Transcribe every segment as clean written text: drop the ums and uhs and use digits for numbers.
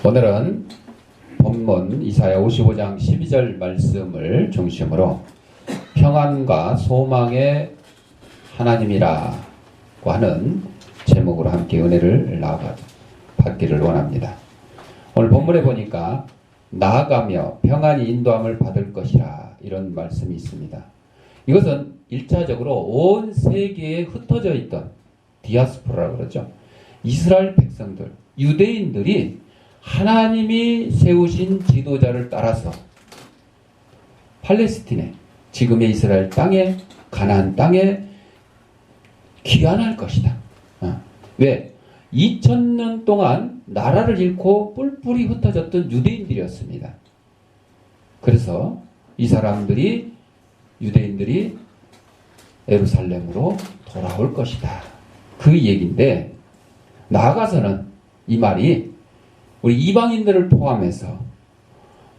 오늘은 본문 이사야 55장 12절 말씀을 중심으로 평안과 소망의 하나님이라고 하는 제목으로 함께 은혜를 받기를 원합니다. 오늘 본문에 보니까 나아가며 평안히 인도함을 받을 것이라 이런 말씀이 있습니다. 이것은 1차적으로 온 세계에 흩어져 있던 디아스포라라고 그러죠. 이스라엘 백성들, 유대인들이 하나님이 세우신 지도자를 따라서 팔레스틴에, 지금의 이스라엘 땅에, 가나안 땅에 귀환할 것이다. 왜? 2000년 동안 나라를 잃고 뿔뿔이 흩어졌던 유대인들이었습니다. 그래서 이 사람들이, 유대인들이 예루살렘으로 돌아올 것이다. 그 얘기인데, 나아가서는 이 말이 우리 이방인들을 포함해서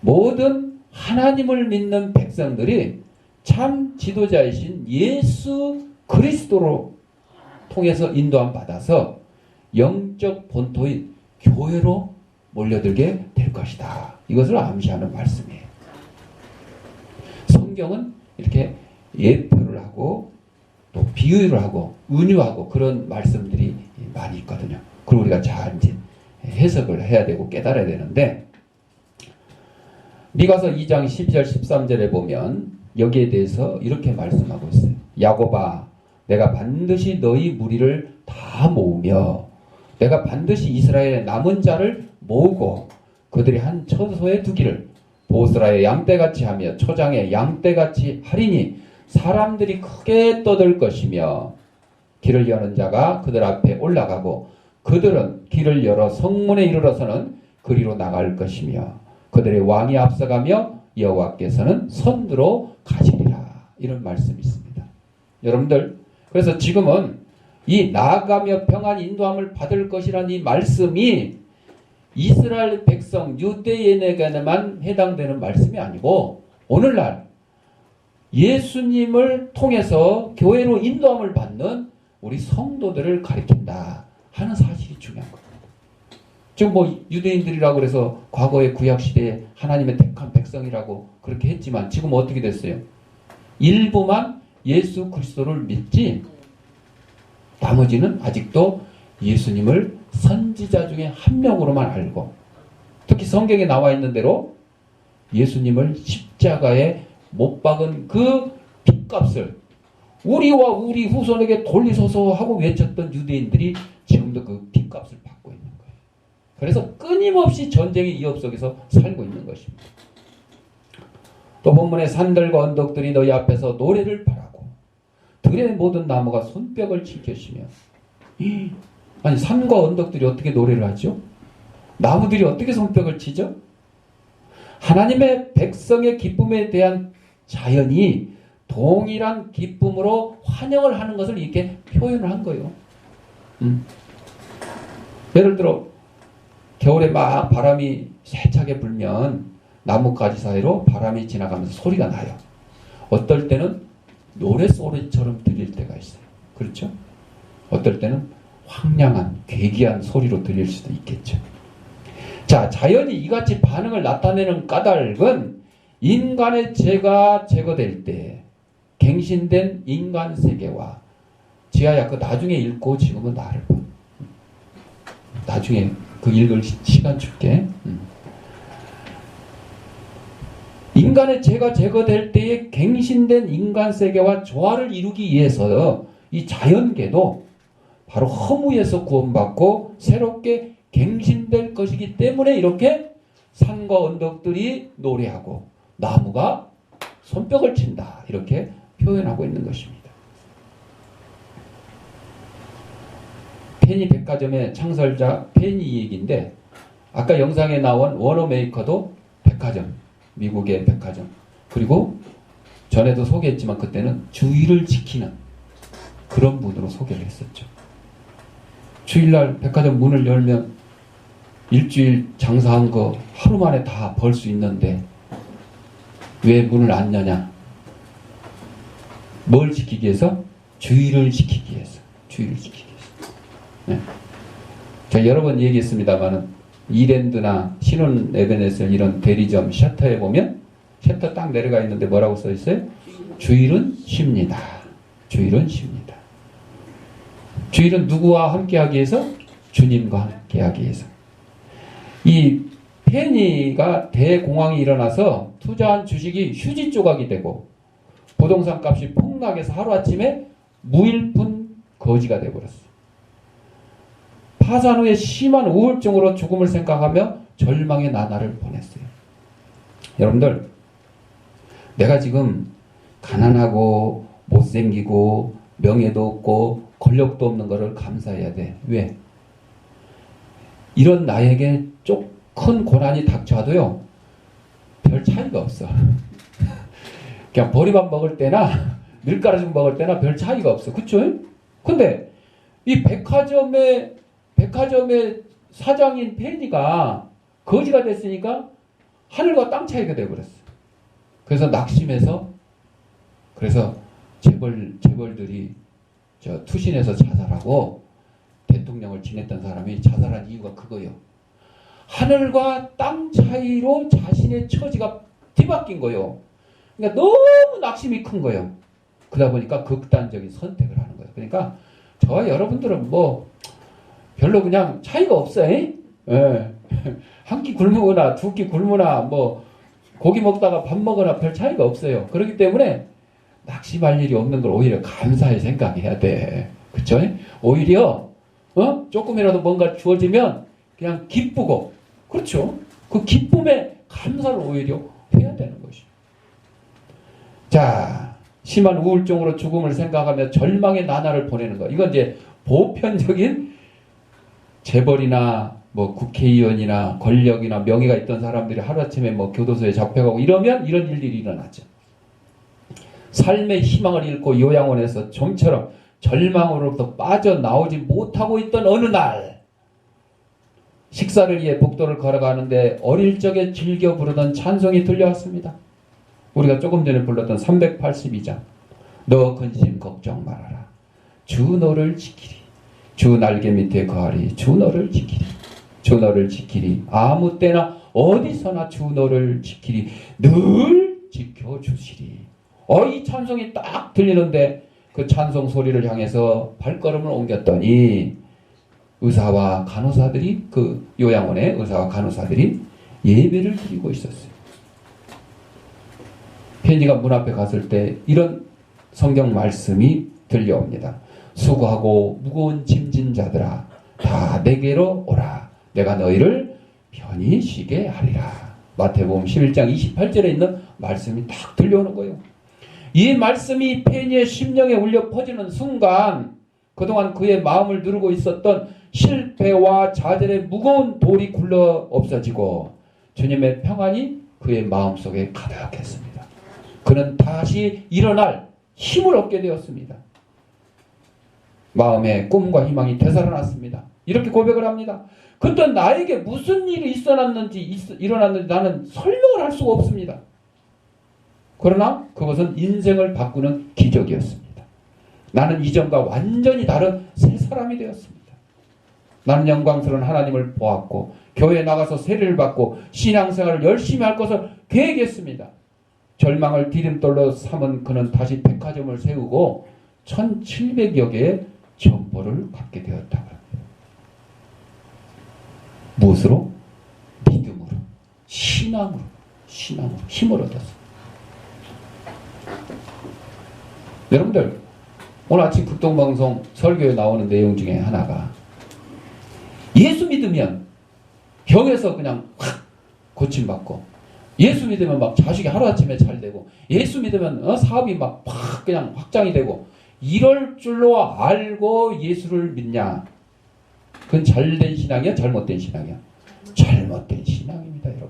모든 하나님을 믿는 백성들이 참 지도자이신 예수 그리스도로 통해서 인도함 받아서 영적 본토인 교회로 몰려들게 될 것이다. 이것을 암시하는 말씀이에요. 성경은 이렇게 예표를 하고 또 비유를 하고 은유하고 그런 말씀들이 많이 있거든요. 그리고 우리가 잘 이제 해석을 해야 되고 깨달아야 되는데, 미가서 2장 12절 13절에 보면 여기에 대해서 이렇게 말씀하고 있어요. 야곱아, 내가 반드시 너희 무리를 다 모으며 내가 반드시 이스라엘의 남은 자를 모으고 그들이 한 처소에 두기를 보스라의 양떼같이 하며 초장의 양떼같이 하리니 사람들이 크게 떠들 것이며 길을 여는 자가 그들 앞에 올라가고 그들은 길을 열어 성문에 이르러서는 그리로 나갈 것이며 그들의 왕이 앞서가며 여호와께서는 선두로 가시리라. 이런 말씀이 있습니다. 여러분들, 그래서 지금은 이 나아가며 평안 인도함을 받을 것이라는 이 말씀이 이스라엘 백성 유대인에게만 해당되는 말씀이 아니고 오늘날 예수님을 통해서 교회로 인도함을 받는 우리 성도들을 가리킨다 하는 사실이 중요한 겁니다. 지금 뭐 유대인들이라고 그래서 과거의 구약시대에 하나님의 택한 백성이라고 그렇게 했지만 지금 어떻게 됐어요? 일부만 예수 그리스도를 믿지 나머지는 아직도 예수님을 선지자 중에 한 명으로만 알고, 특히 성경에 나와 있는 대로 예수님을 십자가에 못 박은 그 핏값을 우리와 우리 후손에게 돌리소서 하고 외쳤던 유대인들이 지금도 그 핏값을 받고 있는 거예요. 그래서 끊임없이 전쟁의 위협 속에서 살고 있는 것입니다. 또 본문에 산들과 언덕들이 너희 앞에서 노래를 바라고 들의 모든 나무가 손뼉을 칠 것이며, 아니 산과 언덕들이 어떻게 노래를 하죠? 나무들이 어떻게 손뼉을 치죠? 하나님의 백성의 기쁨에 대한 자연이 동일한 기쁨으로 환영을 하는 것을 이렇게 표현을 한 거예요. 예를 들어 겨울에 막 바람이 세차게 불면 나뭇가지 사이로 바람이 지나가면서 소리가 나요. 어떨 때는 노랫소리처럼 들릴 때가 있어요. 그렇죠? 어떨 때는 황량한 괴기한 소리로 들릴 수도 있겠죠. 자, 자연이 이같이 반응을 나타내는 까닭은 인간의 죄가 제거될 때 갱신된 인간 세계와, 지하야 그 나중에 읽고 지금은 나를 봐. 나중에 그 읽을 시간 줄게. 인간의 죄가 제거될 때에 갱신된 인간 세계와 조화를 이루기 위해서 이 자연계도 바로 허무에서 구원받고 새롭게 갱신될 것이기 때문에 이렇게 산과 언덕들이 노래하고 나무가 손뼉을 친다, 이렇게 표현하고 있는 것입니다. 페니 백화점의 창설자 페니 얘기인데, 아까 영상에 나온 워너메이커도 백화점, 미국의 백화점, 그리고 전에도 소개했지만 그때는 주의를 지키는 그런 분으로 소개를 했었죠. 주일날 백화점 문을 열면 일주일 장사한 거 하루 만에 다 벌 수 있는데 왜 문을 안 여냐? 뭘 지키기 위해서? 주의를 지키기 위해서. 주의를 지키기 위해서. 네. 제가 여러 번 얘기했습니다만은 이랜드나 신혼에벤에서 이런 대리점 셔터에 보면 셔터 딱 내려가 있는데 뭐라고 써 있어요? 주일은 쉽니다. 주일은 쉽니다. 주일은 누구와 함께하기 위해서? 주님과 함께하기 위해서. 이 페니가 대공황이 일어나서 투자한 주식이 휴지 조각이 되고 부동산 값이 폭락해서 하루아침에 무일푼 거지가 되어버렸어요. 파산 후에 심한 우울증으로 죽음을 생각하며 절망의 나날을 보냈어요. 여러분들, 내가 지금 가난하고 못생기고 명예도 없고 권력도 없는 것을 감사해야 돼. 왜? 이런 나에게 좀 큰 고난이 닥쳐도요, 별 차이가 없어. 그냥 보리밥 먹을 때나 밀가루 먹을 때나 별 차이가 없어. 그쵸? 근데 이 백화점의 사장인 페니가 거지가 됐으니까 하늘과 땅 차이가 돼버렸어. 그래서 낙심해서, 그래서 재벌들이 투신해서 자살하고 대통령을 지냈던 사람이 자살한 이유가 그거예요. 하늘과 땅 차이로 자신의 처지가 뒤바뀐 거예요. 그러니까 너무 낙심이 큰 거예요. 그러다 보니까 극단적인 선택을 하는 거예요. 그러니까 저와 여러분들은 뭐 별로 그냥 차이가 없어요. 예. 한 끼 굶으거나 두 끼 굶으나 뭐 고기 먹다가 밥 먹거나 별 차이가 없어요. 그렇기 때문에 낙심할 일이 없는 걸 오히려 감사히 생각해야 돼. 그쵸? 오히려 조금이라도 뭔가 주어지면 그냥 기쁘고, 그렇죠? 그 기쁨에 감사를 오히려 해야 되는 것이죠. 자, 심한 우울증으로 죽음을 생각하며 절망의 나날을 보내는 거. 이건 이제 보편적인 재벌이나 뭐 국회의원이나 권력이나 명예가 있던 사람들이 하루아침에 뭐 교도소에 잡혀가고 이러면 이런 일들이 일어나죠. 삶의 희망을 잃고 요양원에서 좀처럼 절망으로부터 빠져나오지 못하고 있던 어느 날, 식사를 위해 복도를 걸어가는데 어릴 적에 즐겨 부르던 찬송이 들려왔습니다. 우리가 조금 전에 불렀던 382장. 너 근심 걱정 말아라. 주 너를 지키리. 주 날개 밑에 거하리. 주 너를 지키리. 주 너를 지키리. 아무 때나 어디서나 주 너를 지키리. 늘 지켜주시리. 이 찬송이 딱 들리는데 그 찬송 소리를 향해서 발걸음을 옮겼더니 의사와 간호사들이, 그 요양원의 의사와 간호사들이 예배를 드리고 있었어요. 페니가 문 앞에 갔을 때 이런 성경 말씀이 들려옵니다. 수고하고 무거운 짐진 자들아 다 내게로 오라. 내가 너희를 편히 쉬게 하리라. 마태복음 11장 28절에 있는 말씀이 딱 들려오는 거예요. 이 말씀이 페니의 심령에 울려 퍼지는 순간 그동안 그의 마음을 누르고 있었던 실패와 좌절의 무거운 돌이 굴러 없어지고 주님의 평안이 그의 마음속에 가득했습니다. 그는 다시 일어날 힘을 얻게 되었습니다. 마음에 꿈과 희망이 되살아났습니다. 이렇게 고백을 합니다. 그때 나에게 무슨 일이 일어났는지 나는 설명을 할 수가 없습니다. 그러나 그것은 인생을 바꾸는 기적이었습니다. 나는 이전과 완전히 다른 새 사람이 되었습니다. 나는 영광스러운 하나님을 보았고 교회에 나가서 세례를 받고 신앙생활을 열심히 할 것을 계획했습니다. 절망을 디딤돌로 삼은 그는 다시 백화점을 세우고 1700여 개의 점포를 갖게 되었다고 합니다. 무엇으로? 믿음으로, 신앙으로 힘을 얻었습니다. 여러분들, 오늘 아침 극동방송 설교에 나오는 내용 중에 하나가 예수 믿으면 병에서 그냥 확 고침받고, 예수 믿으면 막 자식이 하루아침에 잘 되고, 예수 믿으면 사업이 막 그냥 확장이 되고, 이럴 줄로 알고 예수를 믿냐? 그건 잘된 신앙이야? 잘못된 신앙이야? 잘못된 신앙입니다, 여러분.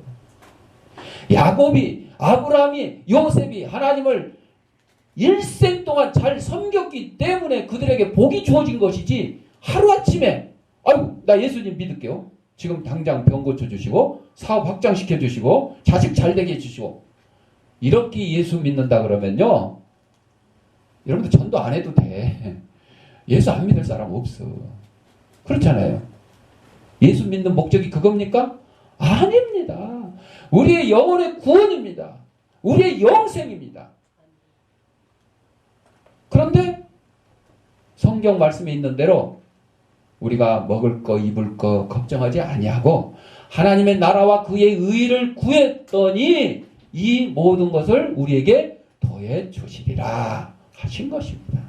야곱이, 아브라함이, 요셉이 하나님을 일생 동안 잘 섬겼기 때문에 그들에게 복이 주어진 것이지, 하루아침에 아이고 나 예수님 믿을게요. 지금 당장 병 고쳐주시고 사업 확장시켜주시고 자식 잘되게 해주시고, 이렇게 예수 믿는다 그러면요, 여러분들 전도 안 해도 돼. 예수 안 믿을 사람 없어. 그렇잖아요. 예수 믿는 목적이 그겁니까? 아닙니다. 우리의 영혼의 구원입니다. 우리의 영생입니다. 그런데 성경 말씀에 있는 대로 우리가 먹을 거 입을 거 걱정하지 아니하고 하나님의 나라와 그의 의를 구했더니 이 모든 것을 우리에게 더해 주시리라 하신 것입니다.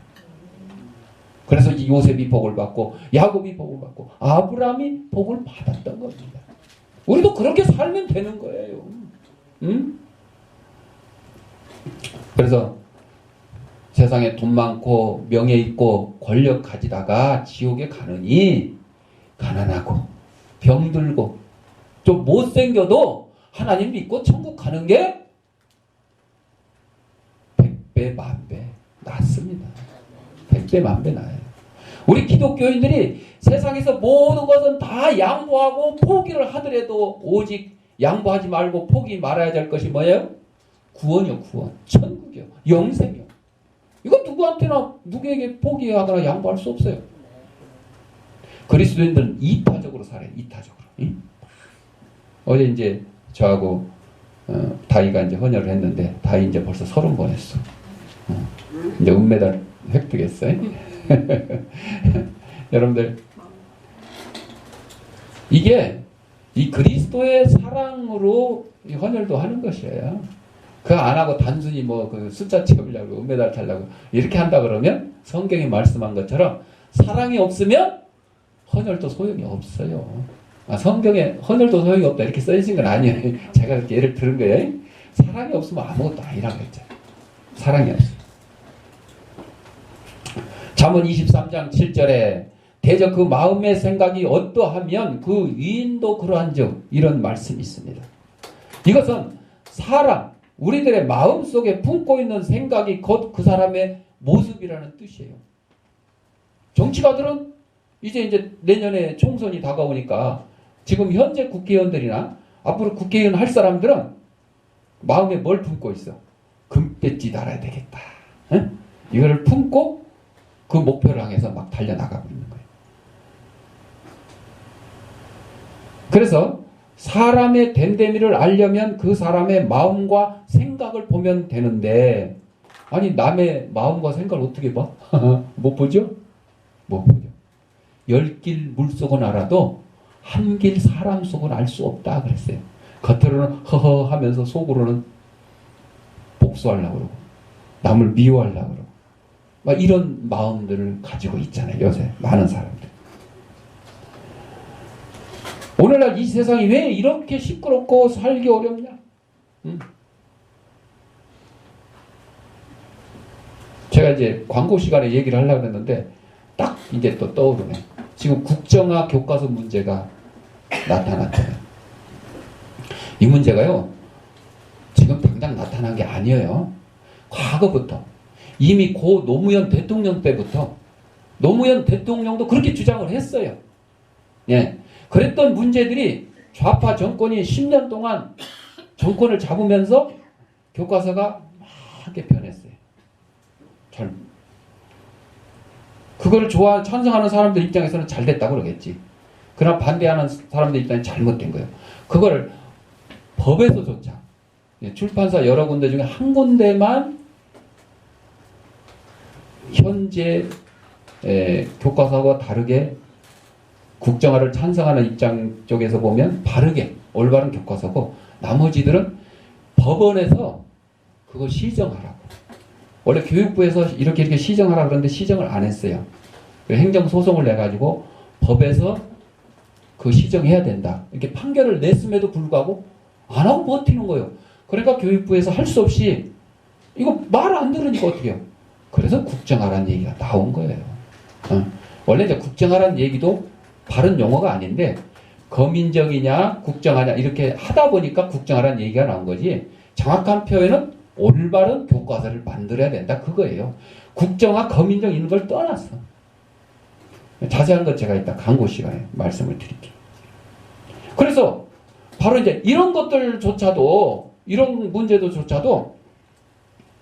그래서 요셉이 복을 받고 야곱이 복을 받고 아브라함이 복을 받았던 겁니다. 우리도 그렇게 살면 되는 거예요. 응? 그래서 세상에 돈 많고 명예 있고 권력 가지다가 지옥에 가느니 가난하고 병들고 좀 못생겨도 하나님 믿고 천국 가는 게 100배 만배 낫습니다. 100배 만배 나아요. 우리 기독교인들이 세상에서 모든 것은 다 양보하고 포기를 하더라도 오직 양보하지 말고 포기 말아야 될 것이 뭐예요? 구원이요. 구원. 천국이요. 영생이요. 이거 누구한테나 누구에게 포기하거나 양보할 수 없어요. 그리스도인들은 이타적으로 살아요. 이타적으로. 응? 어제 이제 저하고 다이가 이제 헌혈을 했는데 다이 이제 벌써 30번 했어. 이제 은메달 획득했어요. 여러분들 이게 이 그리스도의 사랑으로 헌혈도 하는 것이에요. 그거 안 하고 단순히 뭐 그 숫자 채우려고 은메달 타려고 이렇게 한다 그러면 성경이 말씀한 것처럼 사랑이 없으면 헌혈도 소용이 없어요. 성경에 헌혈도 소용이 없다 이렇게 써있는 건 아니에요. 제가 그렇게 예를 들은 거예요. 사랑이 없으면 아무것도 아니라고 했잖아요. 사랑이 없어요. 잠언 23장 7절에 대저 그 마음의 생각이 어떠하면 그 위인도 그러한즉 이런 말씀이 있습니다. 이것은 사람 우리들의 마음속에 품고 있는 생각이 곧 그 사람의 모습이라는 뜻이에요. 정치가들은 이제 내년에 총선이 다가오니까 지금 현재 국회의원들이나 앞으로 국회의원 할 사람들은 마음에 뭘 품고 있어? 금배지 달아야 되겠다. 응? 이거를 품고 그 목표를 향해서 막 달려나가고 있는 거예요. 그래서 사람의 됨됨이를 알려면 그 사람의 마음과 생각을 보면 되는데 아니 남의 마음과 생각을 어떻게 봐? 못 보죠? 못 보죠. 10길 물속은 알아도 한 길 사람 속은 알 수 없다 그랬어요. 겉으로는 허허 하면서 속으로는 복수하려고 그러고 남을 미워하려고 그러고 막 이런 마음들을 가지고 있잖아요. 요새 많은 사람들. 오늘날 이 세상이 왜 이렇게 시끄럽고 살기 어렵냐? 제가 이제 광고 시간에 얘기를 하려고 했는데 딱 이제 또 떠오르네. 지금 국정화 교과서 문제가 나타났잖아요. 이 문제가요. 지금 당장 나타난 게 아니에요. 과거부터. 이미 고 노무현 대통령 때부터 노무현 대통령도 그렇게 주장을 했어요. 예. 그랬던 문제들이 좌파 정권이 10년 동안 정권을 잡으면서 교과서가 막 개편했어요. 그거를 찬성하는 사람들 입장에서는 잘 됐다고 그러겠지. 그러나 반대하는 사람들 입장에 잘못된 거예요. 그거를 법에서조차 출판사 여러 군데 중에 한 군데만 현재 교과서와 다르게 국정화를 찬성하는 입장 쪽에서 보면 바르게 올바른 교과서고 나머지들은 법원에서 그거 시정하라고. 원래 교육부에서 이렇게 시정하라고 그러는데 시정을 안 했어요. 행정소송을 내가지고 법에서 그 시정해야 된다. 이렇게 판결을 냈음에도 불구하고 안 하고 버티는 거예요. 그러니까 교육부에서 할 수 없이 이거 말 안 들으니까 어떻게 해요? 그래서 국정화라는 얘기가 나온 거예요. 원래 이제 국정화라는 얘기도 바른 용어가 아닌데 거민정이냐 국정화냐 이렇게 하다 보니까 국정화라는 얘기가 나온 거지 정확한 표현은 올바른 교과서를 만들어야 된다 그거예요. 국정화 거민정 있는 걸 떠났어. 자세한 것 제가 이따 광고 시간에 말씀을 드릴게요. 그래서 바로 이제 이런 것들조차도 이런 문제도조차도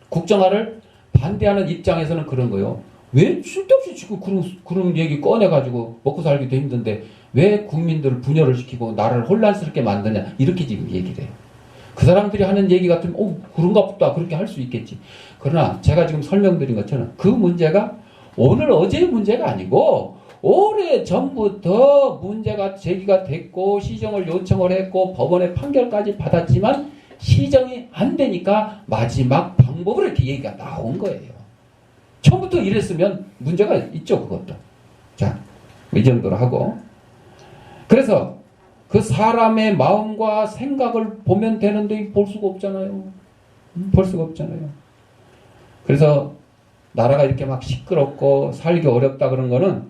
국정화를 반대하는 입장에서는 그런 거예요. 왜 쓸데없이 지금 그런 얘기 꺼내가지고 먹고 살기도 힘든데 왜 국민들을 분열을 시키고 나라를 혼란스럽게 만드냐 이렇게 지금 얘기를 해요. 그 사람들이 하는 얘기 같으면 그런가 보다 그렇게 할 수 있겠지. 그러나 제가 지금 설명드린 것처럼 그 문제가 오늘 어제의 문제가 아니고 오래 전부터 문제가 제기가 됐고 시정을 요청을 했고 법원의 판결까지 받았지만 시정이 안 되니까 마지막 방법으로 이렇게 얘기가 나온 거예요. 처음부터 이랬으면 문제가 있죠, 그것도. 자, 이 정도로 하고. 그래서 그 사람의 마음과 생각을 보면 되는데 볼 수가 없잖아요. 볼 수가 없잖아요. 그래서 나라가 이렇게 막 시끄럽고 살기 어렵다 그런 거는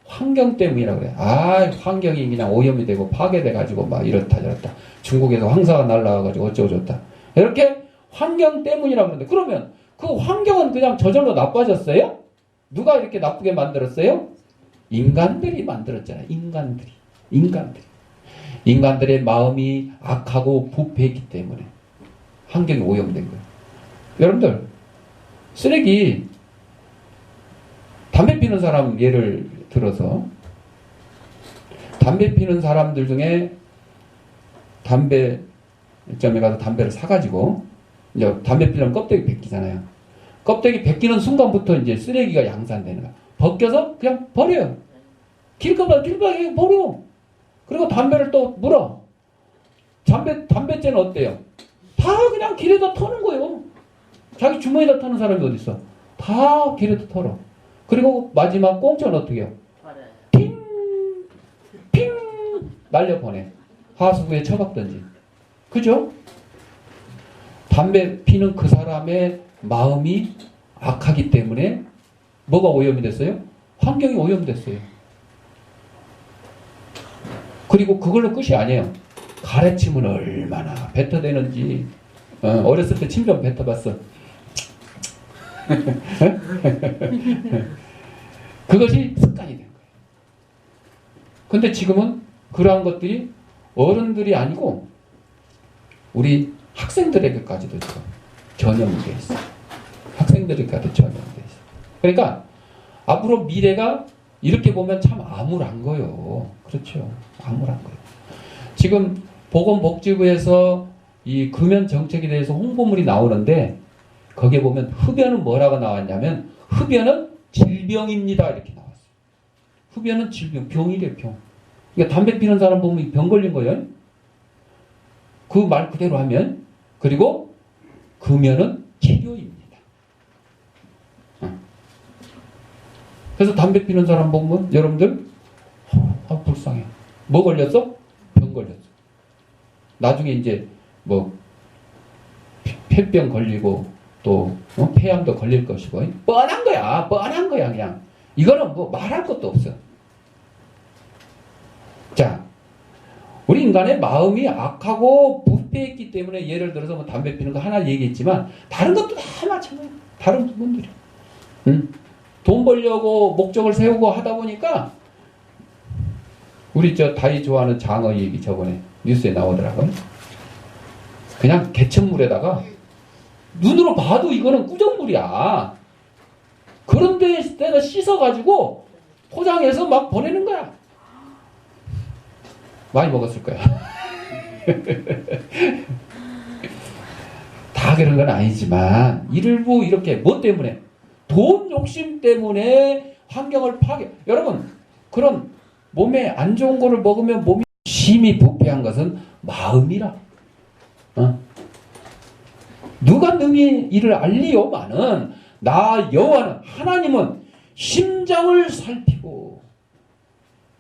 환경 때문이라고 그래요. 환경이 그냥 오염이 되고 파괴돼가지고 막 이렇다 저렇다. 중국에서 황사가 날라와가지고 어쩌고저쩌다. 이렇게 환경 때문이라고 그러는데 그러면 그 환경은 그냥 저절로 나빠졌어요? 누가 이렇게 나쁘게 만들었어요? 인간들이 만들었잖아요. 인간들의 마음이 악하고 부패했기 때문에 환경이 오염된 거예요. 여러분들 쓰레기 담배 피는 사람 예를 들어서 담배 피는 사람들 중에 담배점에 가서 담배를 사가지고 이제 담배 피려면 껍데기 벗기잖아요. 껍데기 벗기는 순간부터 이제 쓰레기가 양산되는 거야. 벗겨서 그냥 버려요. 길거리에 버려. 그리고 담배를 또 물어. 담배째는 어때요? 다 그냥 길에다 터는 거예요. 자기 주머니에다 터는 사람이 어디 있어? 다 길에다 털어. 그리고 마지막 공짜는 어떻게 해요? 핑 날려보내. 하수구에 처박든지. 그죠? 담배 피는 그 사람의 마음이 악하기 때문에 뭐가 오염이 됐어요? 환경이 오염됐어요. 그리고 그걸로 끝이 아니에요. 가래침은 얼마나 뱉어대는지. 어렸을 때 침 좀 뱉어봤어. 그것이 습관이 된 거예요. 근데 지금은 그러한 것들이 어른들이 아니고 우리 학생들에게까지도 전염이 돼 있어요. 학생들에게까지 전염이 돼 있어요. 그러니까 앞으로 미래가 이렇게 보면 참 암울한 거예요. 그렇죠. 암울한 거예요. 지금 보건복지부에서 이 금연 정책에 대해서 홍보물이 나오는데 거기에 보면 흡연은 뭐라고 나왔냐면 흡연은 질병입니다. 이렇게 나왔어요. 흡연은 질병, 병이래요, 병. 그러니까 담배 피는 사람 보면 병 걸린 거예요. 그 말 그대로 하면. 그리고 금연은 치료입니다. 그래서 담배 피는 사람 보면 여러분들 불쌍해. 뭐 걸렸어? 병 걸렸어. 나중에 이제 뭐 폐병 걸리고 또 폐암도 걸릴 것이고 뻔한 거야 그냥. 이거는 뭐 말할 것도 없어. 자, 우리 인간의 마음이 악하고 부패했기 때문에 예를 들어서 뭐 담배 피는 거 하나 얘기했지만 다른 것도 다 마찬가지야. 다른 부분들이. 돈 벌려고 목적을 세우고 하다 보니까 우리 다이 좋아하는 장어 얘기 저번에 뉴스에 나오더라고요. 그냥 개천물에다가 눈으로 봐도 이거는 꾸정물이야. 그런 데다 씻어가지고 포장해서 막 보내는 거야. 많이 먹었을 거야. 다 그런 건 아니지만 일부 이렇게 뭐 때문에? 돈 욕심 때문에 환경을 파괴. 여러분 그런 몸에 안 좋은 거를 먹으면 몸이 심히 부패한 것은 마음이라. 누가 능히 이를 알리오마는 나 여호와는 하나님은 심장을 살피고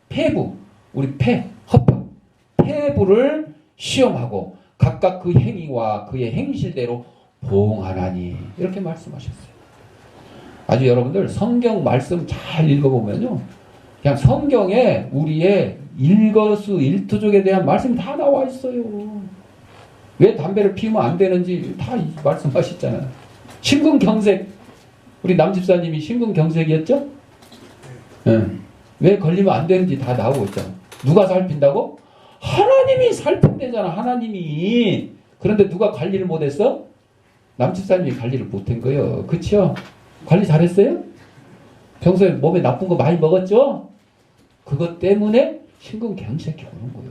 폐부 우리 허파 폐부를 시험하고 각각 그 행위와 그의 행실대로 보응하나니 이렇게 말씀하셨어요. 아주 여러분들 성경 말씀 잘 읽어보면요 그냥 성경에 우리의 일거수일투족에 대한 말씀이 다 나와 있어요. 왜 담배를 피우면 안 되는지 다 말씀하셨잖아요. 심근경색 우리 남집사님이 심근경색이었죠? 왜 걸리면 안 되는지 다 나오고 있잖아. 누가 살핀다고? 하나님이 살핀대잖아. 하나님이. 그런데 누가 관리를 못했어? 남집사님이 관리를 못한 거예요. 그쵸? 관리 잘했어요? 평소에 몸에 나쁜 거 많이 먹었죠? 그것 때문에 심근경색이 오는 거예요.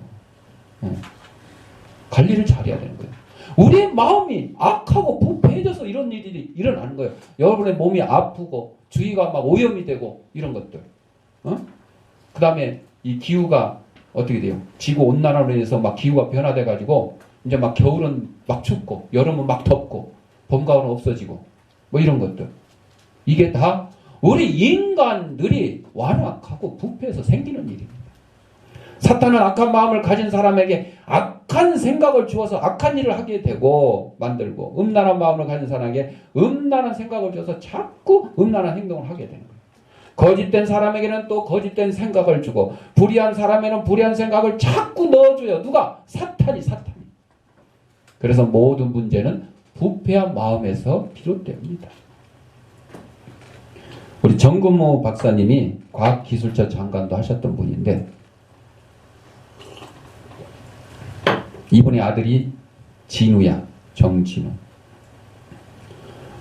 관리를 잘해야 되는 거예요. 우리의 마음이 악하고 부패해져서 이런 일이 일어나는 거예요. 여러분의 몸이 아프고 주위가 막 오염이 되고 이런 것들. 그 다음에 이 기후가 어떻게 돼요? 지구 온난화로 인해서 막 기후가 변화돼 가지고 이제 막 겨울은 막 춥고 여름은 막 덥고 봄 가을은 없어지고 뭐 이런 것들. 이게 다 우리 인간들이 완악하고 부패해서 생기는 일입니다. 사탄은 악한 마음을 가진 사람에게 악한 생각을 주어서 악한 일을 하게 되고 만들고, 음란한 마음을 가진 사람에게 음란한 생각을 주어서 자꾸 음란한 행동을 하게 되는 거예요. 거짓된 사람에게는 또 거짓된 생각을 주고, 불의한 사람에는 불의한 생각을 자꾸 넣어줘요. 누가? 사탄이. 그래서 모든 문제는 부패한 마음에서 비롯됩니다. 우리 정근모 박사님이 과학기술처 장관도 하셨던 분인데, 이분의 아들이 진우야, 정진우.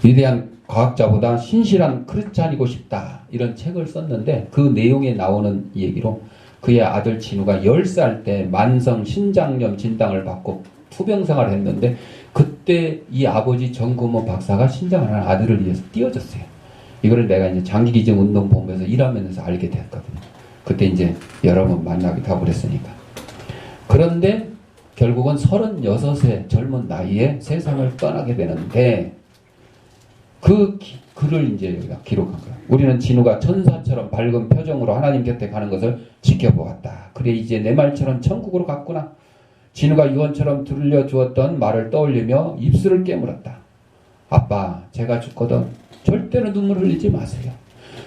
위대한 과학자보다 신실한 크리스찬이고 싶다, 이런 책을 썼는데, 그 내용에 나오는 얘기로 그의 아들 진우가 10살 때 만성 신장염 진단을 받고 투병생활을 했는데, 그때 이 아버지 정근모 박사가 신장을 하는 아들을 위해서 띄워줬어요. 이거를 내가 이제 장기기증 운동본부에서 일하면서 알게 됐거든요. 그때 이제 여러 번 만나기도 하고 그랬으니까. 그런데 결국은 36세 젊은 나이에 세상을 떠나게 되는데, 그 글을 이제 여기다 기록한 거야. 우리는 진우가 천사처럼 밝은 표정으로 하나님 곁에 가는 것을 지켜보았다. 그래, 이제 내 말처럼 천국으로 갔구나. 진우가 유언처럼 들려주었던 말을 떠올리며 입술을 깨물었다. 아빠, 제가 죽거든 절대로 눈물 흘리지 마세요.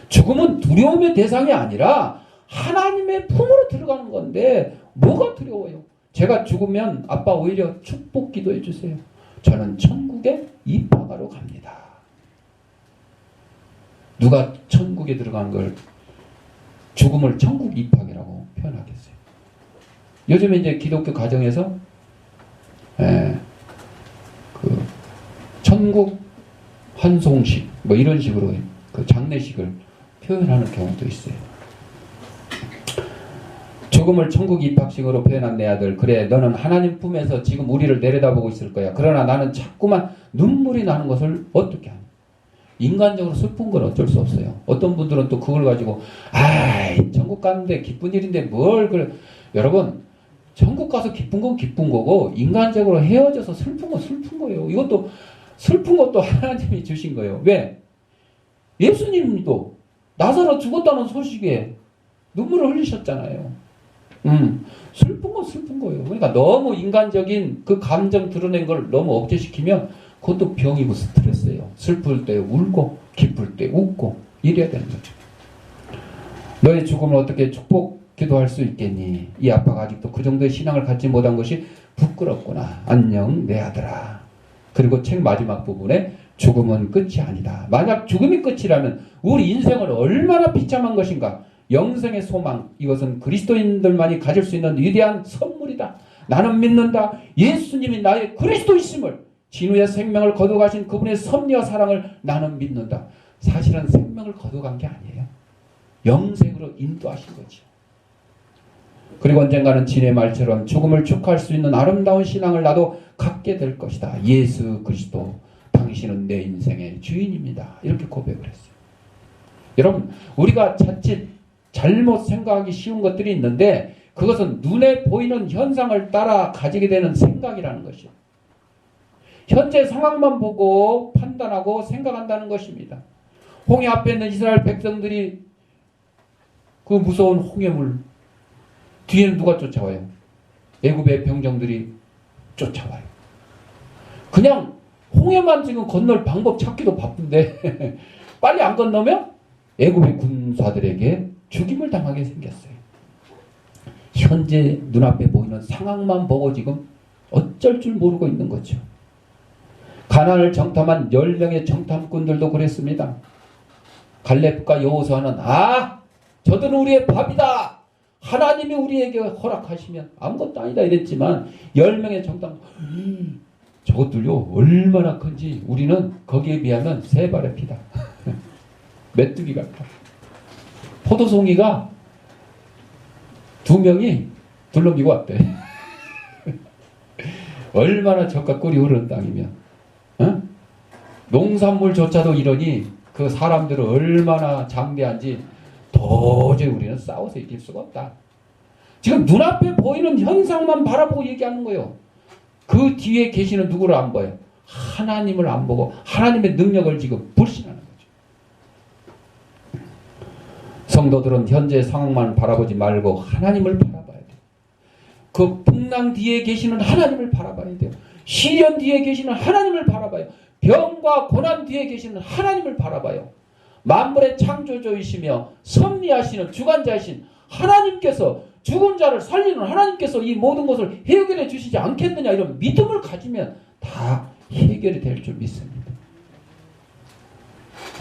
죽음은 두려움의 대상이 아니라 하나님의 품으로 들어가는 건데 뭐가 두려워요? 제가 죽으면 아빠 오히려 축복 기도해 주세요. 저는 천국에 입학하러 갑니다. 누가 천국에 들어간 걸 죽음을 천국 입학이라고 표현하겠어요? 요즘에 이제 기독교 가정에서 그 천국 환송식 뭐 이런 식으로 그 장례식을 표현하는 경우도 있어요. 죽음을 천국 입학식으로 표현한 내 아들, 그래 너는 하나님 품에서 지금 우리를 내려다보고 있을 거야. 그러나 나는 자꾸만 눈물이 나는 것을 어떻게 하냐. 인간적으로 슬픈 건 어쩔 수 없어요. 어떤 분들은 또 그걸 가지고 아이 천국 가는데 기쁜 일인데 뭘 그래. 여러분, 천국 가서 기쁜 건 기쁜 거고 인간적으로 헤어져서 슬픈 건 슬픈 거예요. 이것도 슬픈 것도 하나님이 주신 거예요. 왜? 예수님도 나사로 죽었다는 소식에 눈물을 흘리셨잖아요. 슬픈 건 슬픈 거예요. 그러니까 너무 인간적인 그 감정 드러낸 걸 너무 억제시키면 그것도 병이고 스트레스예요. 슬플 때 울고 기쁠 때 웃고 이래야 되는 거죠. 너의 죽음을 어떻게 축복 기도할 수 있겠니? 이 아빠가 아직도 그 정도의 신앙을 갖지 못한 것이 부끄럽구나. 안녕 내 아들아. 그리고 책 마지막 부분에 죽음은 끝이 아니다. 만약 죽음이 끝이라면 우리 인생은 얼마나 비참한 것인가. 영생의 소망, 이것은 그리스도인들만이 가질 수 있는 위대한 선물이다. 나는 믿는다. 예수님이 나의 그리스도이심을, 진우의 생명을 거둬가신 그분의 섭리와 사랑을 나는 믿는다. 사실은 생명을 거둬간 게 아니에요. 영생으로 인도하신 거죠. 그리고 언젠가는 진의 말처럼 죽음을 축하할 수 있는 아름다운 신앙을 나도 갖게 될 것이다. 예수 그리스도, 당신은 내 인생의 주인입니다. 이렇게 고백을 했어요. 여러분, 우리가 자칫 잘못 생각하기 쉬운 것들이 있는데 그것은 눈에 보이는 현상을 따라 가지게 되는 생각이라는 것이요. 현재 상황만 보고 판단하고 생각한다는 것입니다. 홍해 앞에 있는 이스라엘 백성들이 그 무서운 홍해물 뒤에는 누가 쫓아와요? 애굽의 병정들이 쫓아와요. 그냥 홍해만 지금 건널 방법 찾기도 바쁜데 빨리 안 건너면 애굽의 군사들에게 죽임을 당하게 생겼어요. 현재 눈앞에 보이는 상황만 보고 지금 어쩔 줄 모르고 있는 거죠. 가나안을 정탐한 10명의 정탐꾼들도 그랬습니다. 갈렙과 여호수아는 저들은 우리의 밥이다. 하나님이 우리에게 허락하시면 아무것도 아니다 이랬지만 10명의 정탐꾼 저것들요 얼마나 큰지 우리는 거기에 비하면 세 발의 피다. 메뚜기 같다. 포도송이가 두 명이 둘러미고 왔대. 얼마나 젖과 꿀이 흐르는 땅이면, 어? 농산물조차도 이러니 그 사람들은 얼마나 장대한지 도저히 우리는 싸워서 이길 수가 없다. 지금 눈앞에 보이는 현상만 바라보고 얘기하는 거예요. 그 뒤에 계시는 누구를 안 봐요. 하나님을 안 보고 하나님의 능력을 지금 불신하는 거죠. 성도들은 현재 상황만 바라보지 말고 하나님을 바라봐야 돼요. 그 풍랑 뒤에 계시는 하나님을 바라봐야 돼요. 시련 뒤에 계시는 하나님을 바라봐요. 병과 고난 뒤에 계시는 하나님을 바라봐요. 만물의 창조주이시며 섭리하시는 주관자이신 하나님께서, 죽은 자를 살리는 하나님께서 이 모든 것을 해결해 주시지 않겠느냐, 이런 믿음을 가지면 다 해결이 될 줄 믿습니다.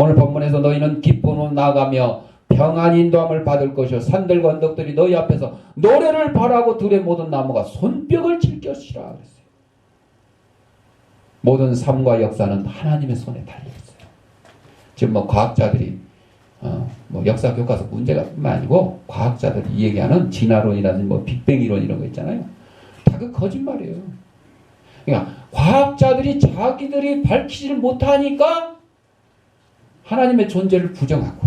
오늘 본문에서 너희는 기쁨으로 나아가며 평안 인도함을 받을 것이요 산들과 언덕들이 너희 앞에서 노래를 바라고 들의 모든 나무가 손뼉을 칠 것이라 그랬어요. 모든 삶과 역사는 하나님의 손에 달려있어요. 지금 뭐 과학자들이 뭐 역사 교과서 문제가 뿐만 아니고 과학자들이 얘기하는 진화론이라든지 뭐 빅뱅 이론 이런 거 있잖아요. 다 그 거짓말이에요. 그러니까 과학자들이 자기들이 밝히지를 못하니까 하나님의 존재를 부정하고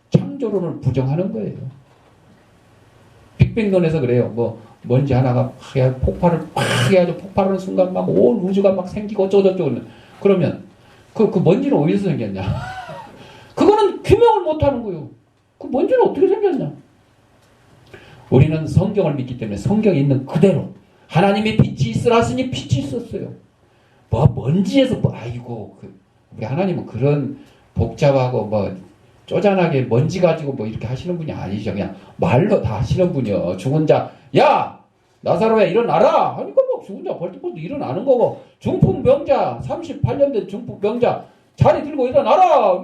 창조론을 부정하는 거예요. 빅뱅론에서 그래요. 뭐 먼지 하나가 폭발을 팍 해가지고 폭발하는 순간 막 온 우주가 막 생기고 어쩌고저쩌고. 그러면 그 먼지는 어디서 생겼냐? 그거는 규명을 못하는 거예요. 그 먼지는 어떻게 생겼냐? 우리는 성경을 믿기 때문에 성경에 있는 그대로 하나님의 빛이 있으라 하시니 빛이 있었어요. 뭐 먼지에서 뭐 아이고 우리 하나님은 그런 복잡하고 뭐 쪼잔하게 먼지 가지고 뭐 이렇게 하시는 분이 아니죠. 그냥 말로 다 하시는 분이요. 죽은 자, 야 나사로야 일어나라 하니까 뭐 죽은 자 벌떡벌떡 일어나는 거고, 중풍병자 38년 된 중풍병자 자리 들고 일어나라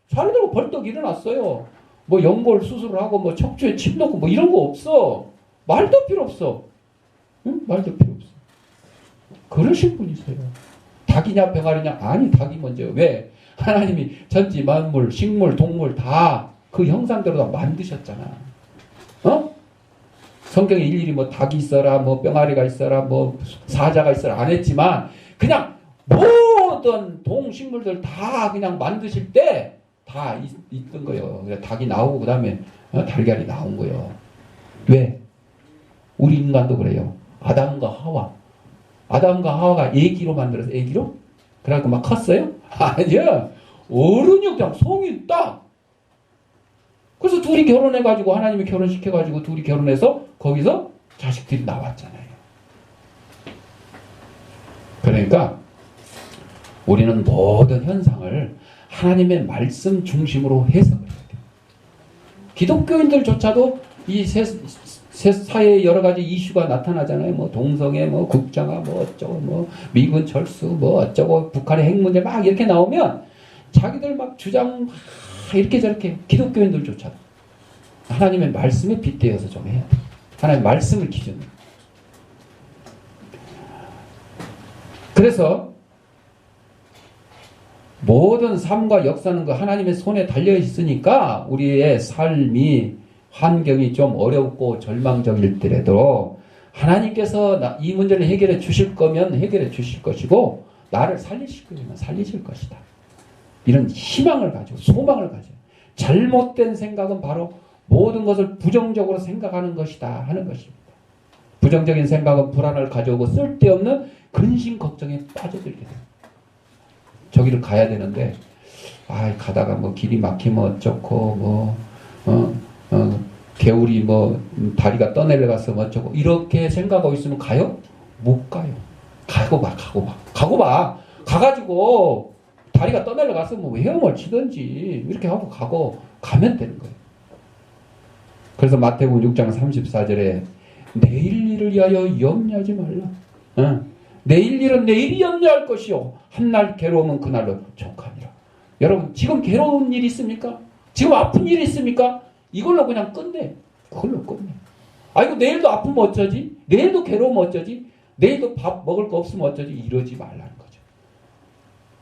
자리 들고 벌떡 일어났어요. 뭐 연골 수술을 하고 뭐 척추에 침 넣고 뭐 이런 거 없어. 말도 필요 없어. 응? 말도 필요 없어. 그러신 분이세요. 닭이냐 병아리냐? 아니 닭이 먼저요. 왜? 하나님이 전지 만물, 식물, 동물 다 그 형상대로 다 만드셨잖아. 어? 성경에 일일이 뭐 닭이 있어라, 뭐 병아리가 있어라, 뭐 사자가 있어라 안 했지만 그냥 모든 동식물들 다 그냥 만드실 때 다 있던 거예요. 그래 닭이 나오고 그 다음에 달걀이 나온 거예요. 왜? 우리 인간도 그래요. 아담과 하와가 애기로 만들어서 애기로? 그래갖고 막 컸어요? 아니야. 어른이 그냥 성이 딱. 그래서 둘이 결혼해가지고 하나님이 결혼시켜가지고 둘이 결혼해서 거기서 자식들이 나왔잖아요. 그러니까 우리는 모든 현상을 하나님의 말씀 중심으로 해석을 해야 돼요. 기독교인들조차도 이 사회에 여러 가지 이슈가 나타나잖아요. 뭐 동성애, 뭐 국정화, 뭐 어쩌고, 뭐 미군 철수, 뭐 어쩌고, 북한의 핵 문제 막 이렇게 나오면 자기들 막 주장 이렇게 저렇게, 기독교인들조차도 하나님의 말씀에 빗대어서 좀 해야 돼요. 하나님의 말씀을 기준으로. 그래서 모든 삶과 역사는 그 하나님의 손에 달려 있으니까 우리의 삶이, 환경이 좀 어렵고 절망적일더라도 하나님께서 이 문제를 해결해 주실 거면 해결해 주실 것이고, 나를 살리실 거면 살리실 것이다. 이런 희망을 가지고, 소망을 가지고, 잘못된 생각은 바로 모든 것을 부정적으로 생각하는 것이다 하는 것입니다. 부정적인 생각은 불안을 가져오고 쓸데없는 근심 걱정에 빠져들게 됩니다. 저기를 가야 되는데 가다가 뭐 길이 막히면 어쩌고 개울이 뭐 다리가 떠내려가서 뭐 어쩌고 이렇게 생각하고 있으면 가요? 못 가요. 가고 봐. 가가지고 다리가 떠내려가서 뭐 헤엄을 치든지 이렇게 하고 가면 되는 거예요. 그래서 마태복음 6장 34절에 내일 일을 위하여 염려하지 말라. 내일 일은 내일이 염려할 것이요 한날 괴로움은 그날로 족하니라. 여러분 지금 괴로운 일이 있습니까? 지금 아픈 일이 있습니까? 이걸로 그냥 끝내. 그걸로 끝내. 아이고 내일도 아프면 어쩌지? 내일도 괴로우면 어쩌지? 내일도 밥 먹을 거 없으면 어쩌지? 이러지 말라는 거죠.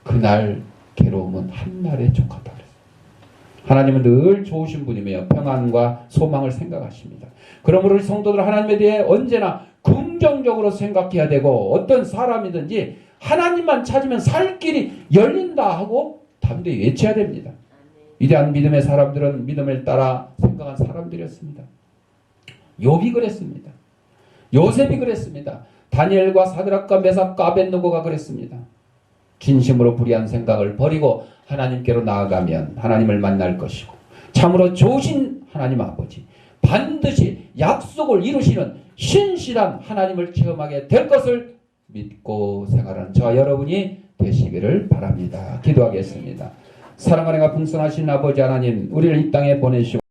그날 괴로움은 한날에 족하다 그랬어요. 하나님은 늘 좋으신 분이며 평안과 소망을 생각하십니다. 그러므로 우리 성도들 하나님에 대해 언제나 긍정적으로 생각해야 되고 어떤 사람이든지 하나님만 찾으면 살 길이 열린다 하고 담대히 외쳐야 됩니다. 위대한 믿음의 사람들은 믿음을 따라 생각한 사람들이었습니다. 욥이 그랬습니다. 요셉이 그랬습니다. 다니엘과 사드락과 메삭과 아벳느고가 그랬습니다. 진심으로 불의한 생각을 버리고 하나님께로 나아가면 하나님을 만날 것이고 참으로 좋으신 하나님 아버지 반드시 약속을 이루시는 신실한 하나님을 체험하게 될 것을 믿고 생활하는 저와 여러분이 되시기를 바랍니다. 기도하겠습니다. 사랑과 은혜가 풍성하신 아버지 하나님, 우리를 이 땅에 보내시고